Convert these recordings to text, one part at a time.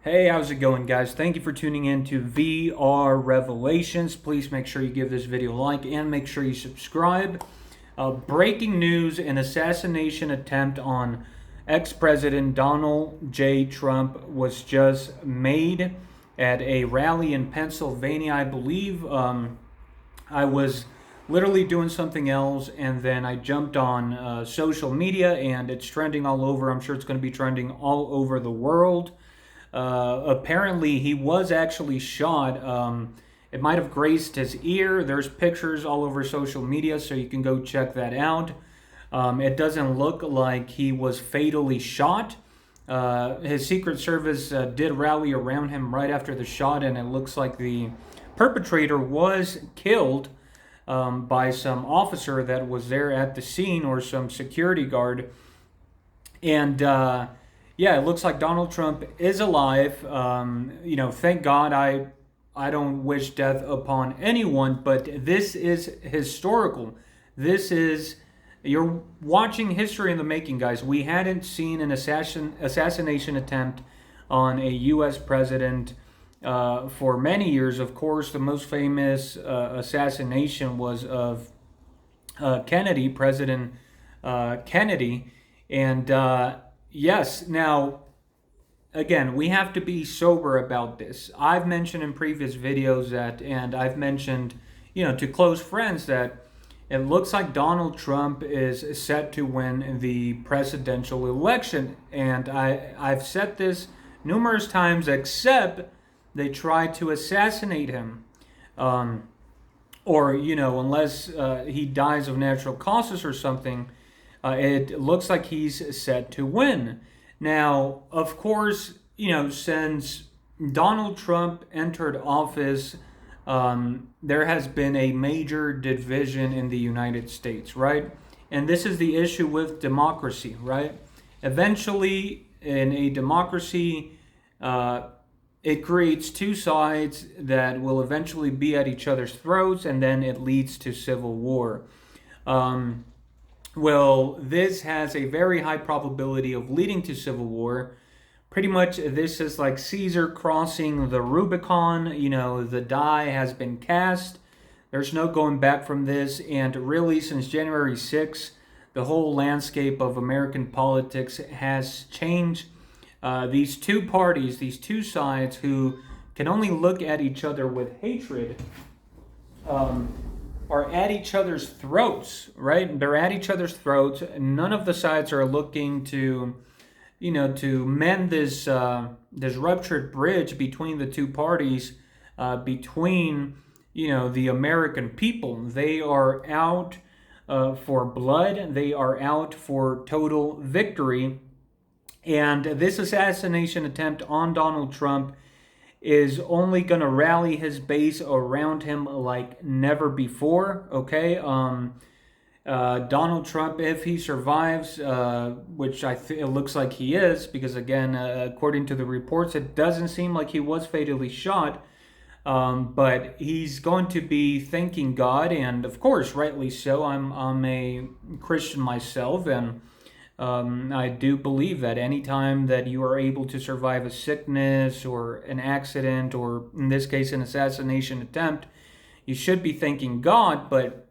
Hey, how's it going, guys? Thank you for tuning in to VR Revelations. Please make sure you give this video a like and make sure you subscribe. Breaking news: an assassination attempt on ex-president Donald J. Trump was just made at a rally in Pennsylvania. I believe I was literally doing something else, and then I jumped on social media, and it's trending all over. I'm sure it's going to be trending all over the world. Apparently, he was actually shot. It might have grazed his ear. There's pictures all over social media, so you can go check that out. It doesn't look like he was fatally shot. His Secret Service did rally around him right after the shot, and it looks like the perpetrator was killed by some officer that was there at the scene or some security guard. And yeah, it looks like Donald Trump is alive. Thank God. I don't wish death upon anyone, but this is historical. This is, you're watching history in the making, guys. We hadn't seen an assassination attempt on a U.S. president for many years. Of course, the most famous assassination was of Kennedy, President Kennedy. And yes, now, again, we have to be sober about this. I've mentioned in previous videos that, and I've mentioned, to close friends that it looks like Donald Trump is set to win the presidential election. And I've said this numerous times, except they tried to assassinate him. Unless he dies of natural causes or something, it looks like he's set to win. Now, of course, since Donald Trump entered office, there has been a major division in the United States, right? And this is the issue with democracy, right? Eventually, in a democracy, it creates two sides that will eventually be at each other's throats, and then it leads to civil war. Well, this has a very high probability of leading to civil war. Pretty much, this is like Caesar crossing the Rubicon. The die has been cast. There's no going back from this. And really, since January 6th, the whole landscape of American politics has changed. These two parties, these two sides who can only look at each other with hatred, are at each other's throats, right? They're at each other's throats. None of the sides are looking to, to mend this ruptured bridge between the two parties, between, the American people. They are out for blood. They are out for total victory. And this assassination attempt on Donald Trump is only going to rally his base around him like never before, okay? Donald Trump, if he survives, which it looks like he is, because again, according to the reports, it doesn't seem like he was fatally shot, but he's going to be thanking God, and of course, rightly so. I'm a Christian myself, and I do believe that anytime that you are able to survive a sickness or an accident, or in this case, an assassination attempt, you should be thanking God. But,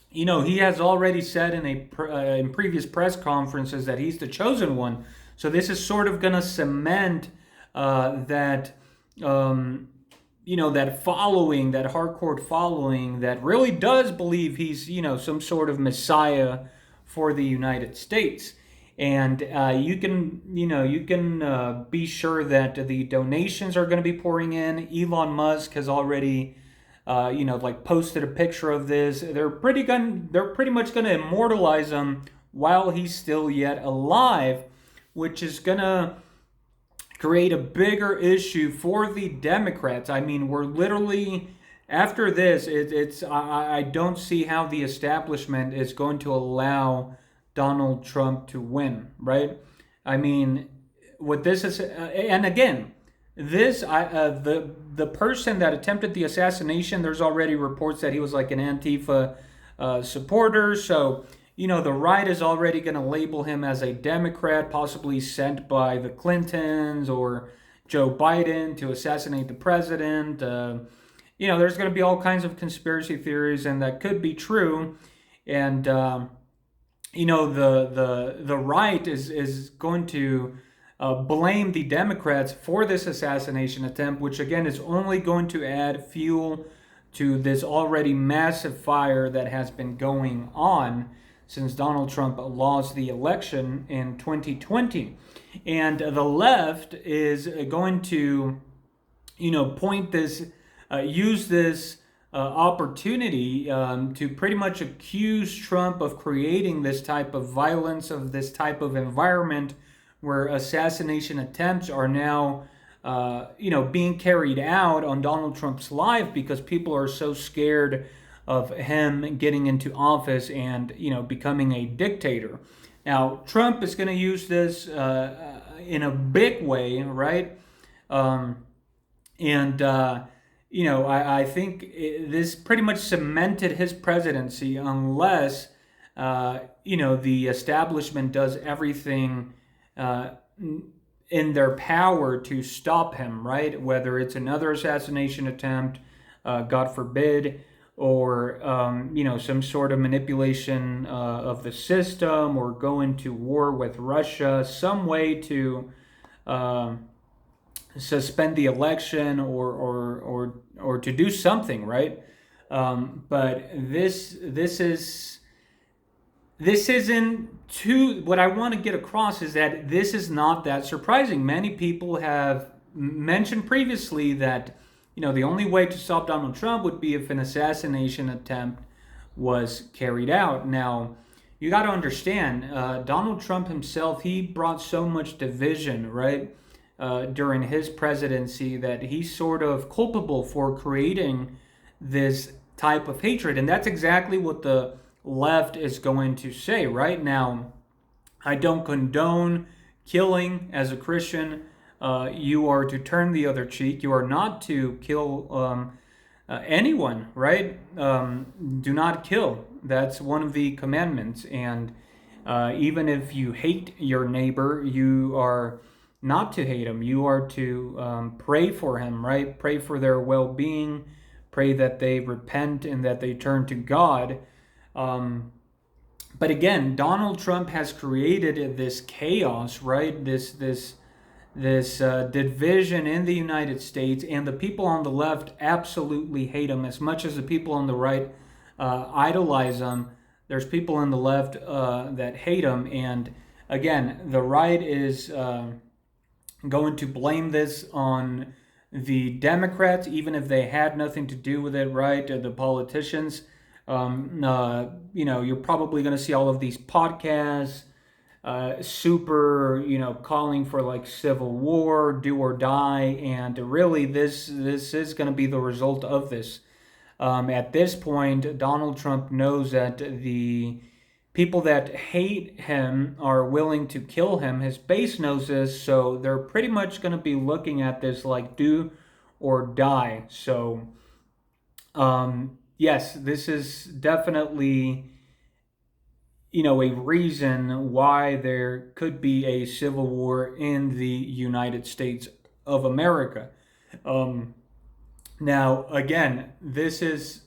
he has already said in previous press conferences that he's the chosen one. So this is sort of going to cement that following, that hardcore following that really does believe he's, some sort of Messiah for the United States. And you can be sure that the donations are going to be pouring in. Elon Musk has already posted a picture of this. They're pretty much going to immortalize him while he's still yet alive, which is going to create a bigger issue for the Democrats. I mean, we're literally, after this, I don't see how the establishment is going to allow Donald Trump to win, right? I mean, what this is, and again, the person that attempted the assassination, there's already reports that he was like an Antifa supporter. So, the right is already going to label him as a Democrat, possibly sent by the Clintons or Joe Biden to assassinate the president. There's going to be all kinds of conspiracy theories, and that could be true. And the right is going to blame the Democrats for this assassination attempt, which again is only going to add fuel to this already massive fire that has been going on since Donald Trump lost the election in 2020. And the left is going to, point this, use this opportunity to pretty much accuse Trump of creating this type of violence, of this type of environment where assassination attempts are now, being carried out on Donald Trump's life because people are so scared of him getting into office and, becoming a dictator. Now, Trump is going to use this in a big way, right? I think this pretty much cemented his presidency unless, the establishment does everything in their power to stop him, right? Whether it's another assassination attempt, God forbid, or, some sort of manipulation of the system, or go into war with Russia, some way to suspend the election or to do something, right? But this isn't too. What I want to get across is that this is not that surprising. Many people have mentioned previously that the only way to stop Donald Trump would be if an assassination attempt was carried out. Now, you got to understand, Donald Trump himself, he brought so much division, right, during his presidency that he's sort of culpable for creating this type of hatred. And that's exactly what the left is going to say. Right now, I don't condone killing as a Christian. You are to turn the other cheek. You are not to kill anyone, right? Do not kill. That's one of the commandments. And even if you hate your neighbor, you are not to hate him. You are to pray for him, right? Pray for their well-being. Pray that they repent and that they turn to God. But again, Donald Trump has created this chaos, right? This division in the United States, and the people on the left absolutely hate him as much as the people on the right idolize him. There's people on the left that hate him, and again, the right is going to blame this on the Democrats, even if they had nothing to do with it, right? The politicians. You're probably going to see all of these podcasts, calling for like civil war, do or die, and really this is going to be the result of this. At this point, Donald Trump knows that the people that hate him are willing to kill him. His base knows this, so they're pretty much going to be looking at this like do or die. So, yes, this is definitely, a reason why there could be a civil war in the United States of America. Now, again, this is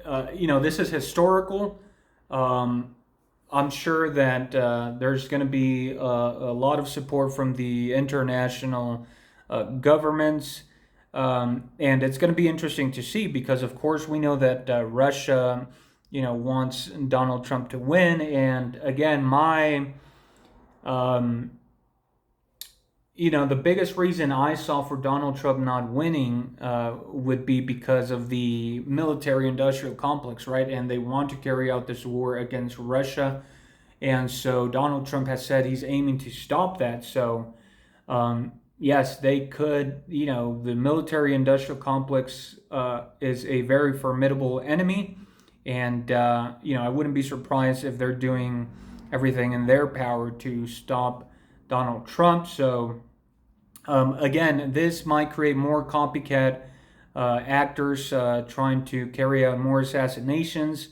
historical. I'm sure that there's going to be a lot of support from the international governments. And it's going to be interesting to see because, of course, we know that Russia, wants Donald Trump to win. And again, the biggest reason I saw for Donald Trump not winning would be because of the military-industrial complex, right? And they want to carry out this war against Russia. And so Donald Trump has said he's aiming to stop that. So, yes, they could, the military-industrial complex is a very formidable enemy. And, I wouldn't be surprised if they're doing everything in their power to stop Donald Trump. So, again, this might create more copycat actors trying to carry out more assassinations.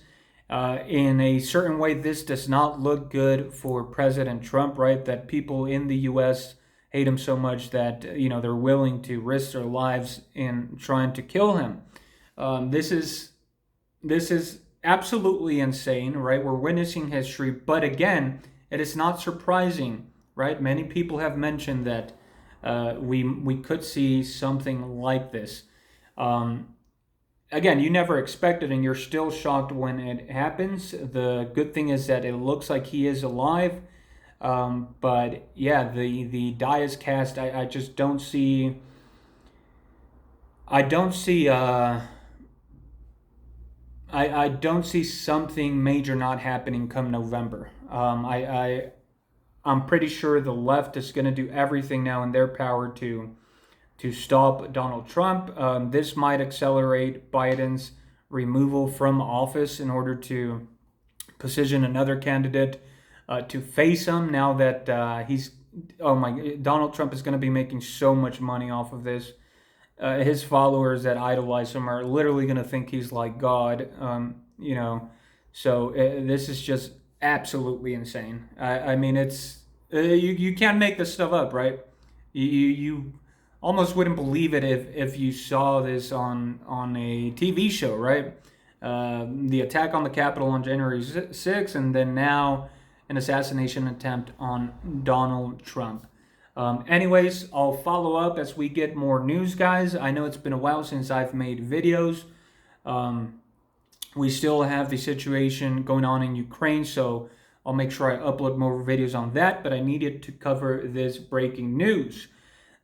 In a certain way, this does not look good for President Trump, right? That people in the U.S. hate him so much that they're willing to risk their lives in trying to kill him. This is absolutely insane, right? We're witnessing history, but again, it is not surprising, right? Many people have mentioned that we could see something like this. Again, you never expect it, and you're still shocked when it happens. The good thing is that it looks like he is alive. But yeah, the die is cast. I just don't see. I don't see. I don't see something major not happening come November. I'm pretty sure the left is going to do everything now in their power to stop Donald Trump. This might accelerate Biden's removal from office in order to position another candidate to face him. Now that Donald Trump is going to be making so much money off of this. His followers that idolize him are literally going to think he's like God. So this is just absolutely insane. I mean, it's you can't make this stuff up, right? You almost wouldn't believe it if you saw this on a TV show, right? The attack on the Capitol on January 6th, and then now an assassination attempt on Donald Trump. Anyways, I'll follow up as we get more news, guys. I know it's been a while since I've made videos. We still have the situation going on in Ukraine, so I'll make sure I upload more videos on that, but I needed to cover this breaking news.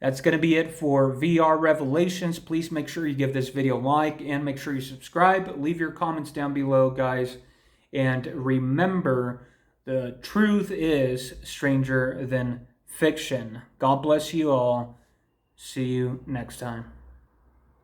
That's going to be it for VR Revelations. Please make sure you give this video a like and make sure you subscribe. Leave your comments down below, guys. And remember, the truth is stranger than fiction. God bless you all. See you next time.